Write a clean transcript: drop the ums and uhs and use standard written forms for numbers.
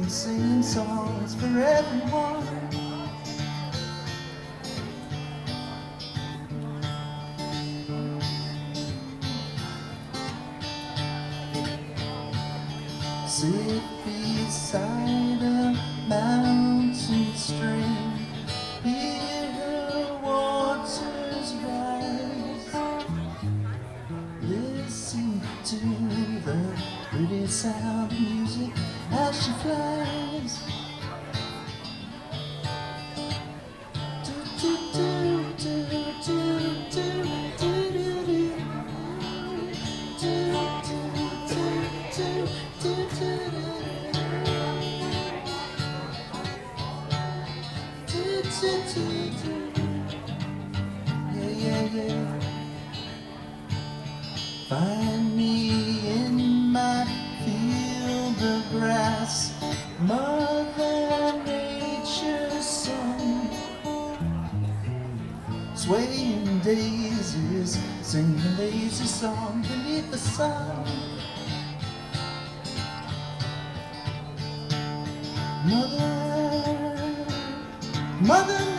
singing songs for everyone. Sit beside a mountain stream, hear her waters rise, listen to the pretty sound of music as she flies. Do, do, do, do, do, do, do, do, do. Yeah, yeah, yeah. Find me in my field of grass, Mother Nature's song, swaying daisies, singing a lazy song beneath the sun. Mother